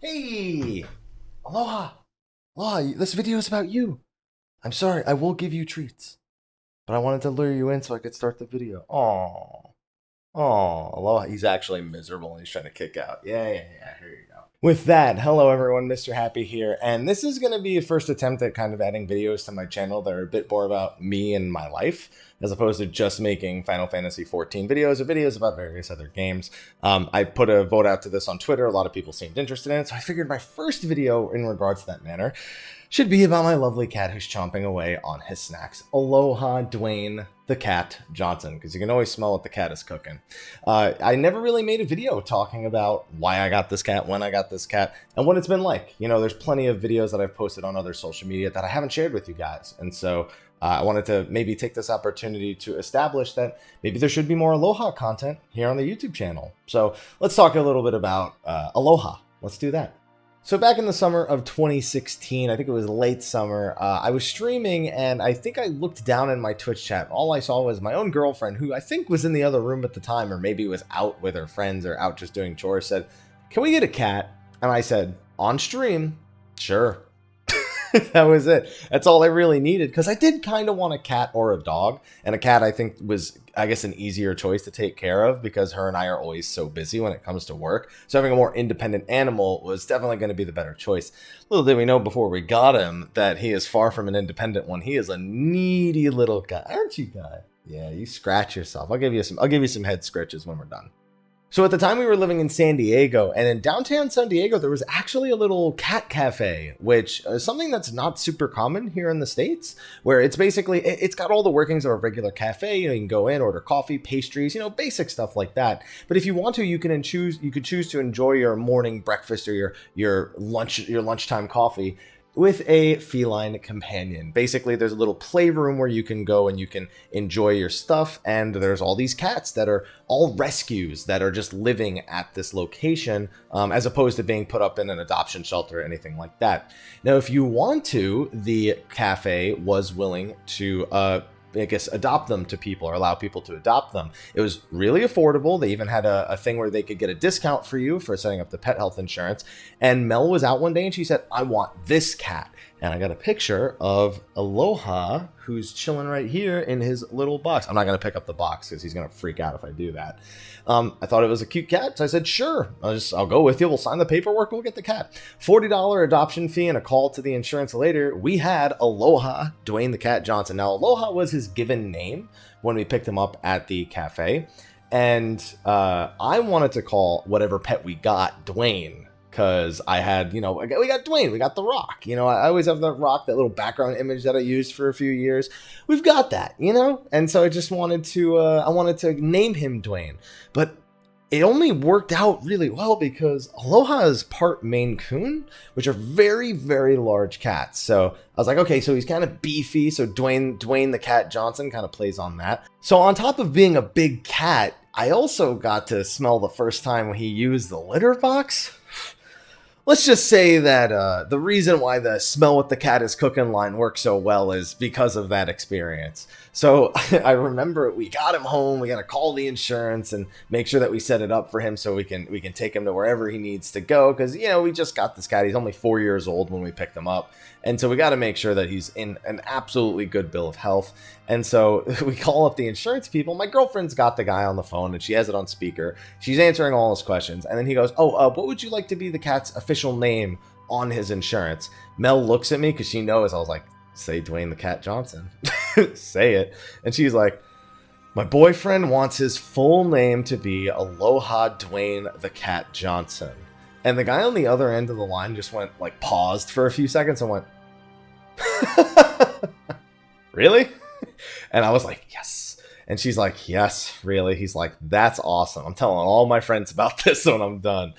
Hey! Aloha! Aloha, this video is about you. I'm sorry, I will give you treats. But I wanted to lure you in so I could start the video. Aww. Aww, Aloha. He's actually miserable and he's trying to kick out. Yeah. Here you go. With that, hello everyone, Mr. Happy here. And this is going to be a first attempt at kind of adding videos to my channel that are a bit more about me and my life, as opposed to just making Final Fantasy XIV videos or videos about various other games. I put a vote out to this on Twitter. A lot of people seemed interested in it, so I figured my first video in regards to that manner should be about my lovely cat who's chomping away on his snacks. Aloha Dwayne the Cat Johnson, because you can always smell what the cat is cooking. I never really made a video talking about why I got this cat, when I got this cat, and what it's been like. You know, there's plenty of videos that I've posted on other social media that I haven't shared with you guys, and so I wanted to maybe take this opportunity to establish that maybe there should be more Aloha content here on the YouTube channel. So let's talk a little bit about Aloha. Let's do that. So back in the summer of 2016, I think it was late summer, I was streaming and I think I looked down in my Twitch chat. All I saw was my own girlfriend, who I think was in the other room at the time, or maybe was out with her friends or out just doing chores, said, "Can we get a cat?" And I said, on stream, sure. That was it. That's all I really needed, because I did kind of want a cat or a dog, and a cat I think was, I guess, an easier choice to take care of because her and I are always so busy when it comes to work. So having a more independent animal was definitely going to be the better choice. Little did we know before we got him that he is far from an independent one. He is a needy little guy, aren't you, guy? Yeah, you scratch yourself. I'll give you some head scratches when we're done. So at the time we were living in San Diego, and in downtown San Diego, there was actually a little cat cafe, which is something that's not super common here in the States, where it's basically, it's got all the workings of a regular cafe. You know, you can go in, order coffee, pastries, you know, basic stuff like that. But if you want to, you could choose to enjoy your morning breakfast or your lunchtime coffee with a feline companion. Basically, there's a little playroom where you can go and you can enjoy your stuff, and there's all these cats that are all rescues that are just living at this location, as opposed to being put up in an adoption shelter or anything like that. Now, if you want to, the cafe was willing to I guess, adopt them to people or allow people to adopt them. It was really affordable. They even had a thing where they could get a discount for you for setting up the pet health insurance. And Mel was out one day and she said, "I want this cat." And I got a picture of Aloha, who's chilling right here in his little box. I'm not going to pick up the box because he's going to freak out if I do that. I thought it was a cute cat, so I said, sure, I'll go with you. We'll sign the paperwork. We'll get the cat. $40 adoption fee and a call to the insurance later, we had Aloha Dwayne the Cat Johnson. Now, Aloha was his given name when we picked him up at the cafe. And I wanted to call whatever pet we got Dwayne, because I had, we got Dwayne, we got The Rock. I always have The Rock, that little background image that I used for a few years. We've got that, and so I just wanted to, I wanted to name him Dwayne. But it only worked out really well because Aloha is part Maine Coon, which are very, very large cats. So I was like, okay, so he's kind of beefy. So Dwayne the Cat Johnson kind of plays on that. So on top of being a big cat, I also got to smell the first time when he used the litter box. Let's just say that the reason why the smell what the cat is cooking line works so well is because of that experience. So I remember we got him home. We got to call the insurance and make sure that we set it up for him so we can take him to wherever he needs to go. Because, we just got this cat. He's only 4 years old when we picked him up. And so we got to make sure that he's in an absolutely good bill of health. And so we call up the insurance people. My girlfriend's got the guy on the phone and she has it on speaker. She's answering all his questions. And then he goes, what would you like to be the cat's official name on his insurance? Mel looks at me because she knows. I was like, say Dwayne the Cat Johnson. Say it. And she's like, my boyfriend wants his full name to be Aloha Dwayne the Cat Johnson. And the guy on the other end of the line just went, paused for a few seconds and went, really? And I was like, yes. And she's like, yes, really? He's like, that's awesome. I'm telling all my friends about this when I'm done.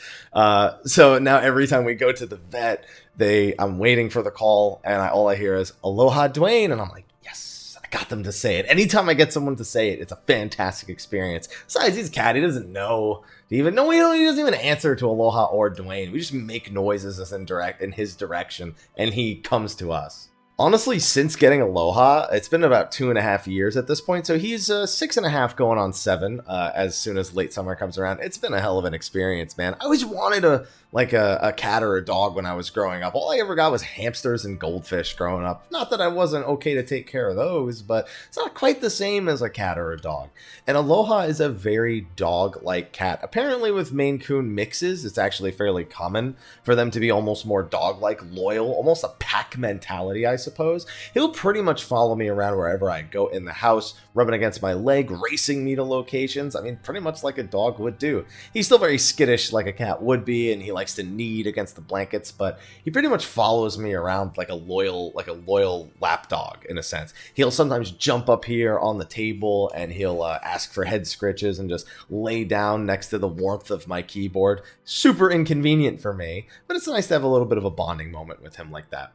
So now every time we go to the vet, I'm waiting for the call, and all I hear is Aloha Dwayne, and I'm like, yes, I got them to say it. Anytime I get someone to say it, it's a fantastic experience. Besides, he's a cat. He doesn't know. He doesn't even answer to Aloha or Dwayne. We just make noises in his direction, and he comes to us. Honestly, since getting Aloha, it's been about 2.5 years at this point. So he's 6.5 going on 7 as soon as late summer comes around. It's been a hell of an experience, man. I always wanted a a cat or a dog when I was growing up. All I ever got was hamsters and goldfish growing up. Not that I wasn't okay to take care of those, but it's not quite the same as a cat or a dog. And Aloha is a very dog-like cat. Apparently with Maine Coon mixes, it's actually fairly common for them to be almost more dog-like, loyal, almost a pack mentality, I suppose. He'll pretty much follow me around wherever I go in the house, rubbing against my leg, racing me to locations. I mean, pretty much like a dog would do. He's still very skittish like a cat would be, and he likes to knead against the blankets, but he pretty much follows me around like a loyal lap dog in a sense. He'll sometimes jump up here on the table and he'll ask for head scritches and just lay down next to the warmth of my keyboard. Super inconvenient for me, but it's nice to have a little bit of a bonding moment with him like that.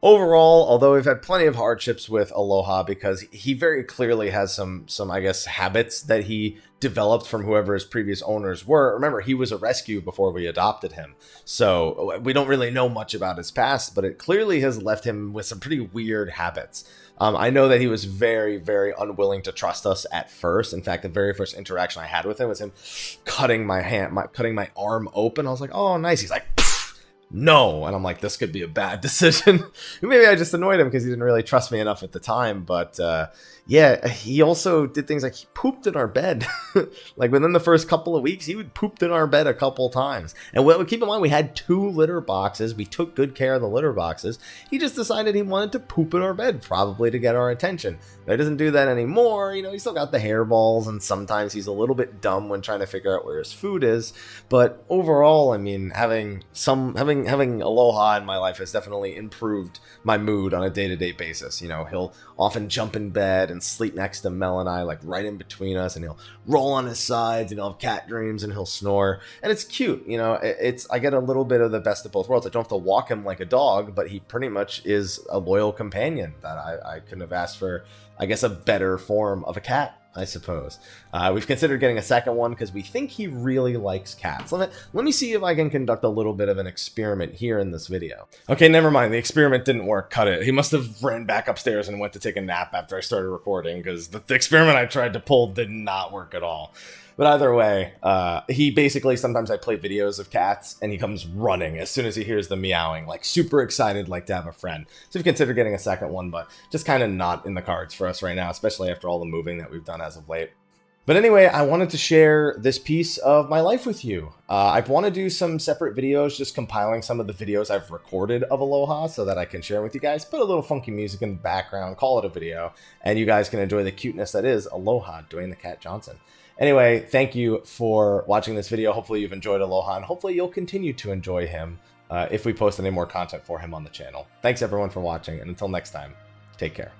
Overall, although we've had plenty of hardships with Aloha because he very clearly has some I guess, habits that he developed from whoever his previous owners were. Remember, he was a rescue before we adopted him. So we don't really know much about his past, but it clearly has left him with some pretty weird habits. I know that he was very, very unwilling to trust us at first. In fact, the very first interaction I had with him was him cutting my arm open. I was like, oh, nice. He's like, no. And I'm like, this could be a bad decision. Maybe I just annoyed him because he didn't really trust me enough at the time. But yeah, he also did things like he pooped in our bed. Like within the first couple of weeks, he would poop in our bed a couple times. And keep in mind, we had 2 litter boxes. We took good care of the litter boxes. He just decided he wanted to poop in our bed, probably to get our attention. But he doesn't do that anymore. You know, he's still got the hairballs, and sometimes he's a little bit dumb when trying to figure out where his food is. But overall, I mean, having Aloha in my life has definitely improved my mood on a day-to-day basis. You know, he'll often jump in bed and sleep next to Mel and I, like right in between us, and he'll roll on his sides and he'll have cat dreams and he'll snore, and it's cute. You know, I get a little bit of the best of both worlds. I don't have to walk him like a dog, but he pretty much is a loyal companion that I couldn't have asked for, I guess, a better form of a cat, I suppose. We've considered getting a second one because we think he really likes cats. Let me see if I can conduct a little bit of an experiment here in this video. Okay, never mind. The experiment didn't work. Cut it. He must have ran back upstairs and went to take a nap after I started recording because the experiment I tried to pull did not work at all. But either way, he basically, sometimes I play videos of cats and he comes running as soon as he hears the meowing, like super excited, like to have a friend. So we've considered getting a second one, but just kind of not in the cards for us right now, especially after all the moving that we've done as of late. But anyway, I wanted to share this piece of my life with you. I want to do some separate videos, just compiling some of the videos I've recorded of Aloha so that I can share with you guys. Put a little funky music in the background, call it a video, and you guys can enjoy the cuteness that is Aloha Dwayne the Cat Johnson. Anyway, thank you for watching this video. Hopefully you've enjoyed Aloha, and hopefully you'll continue to enjoy him if we post any more content for him on the channel. Thanks everyone for watching, and until next time, take care.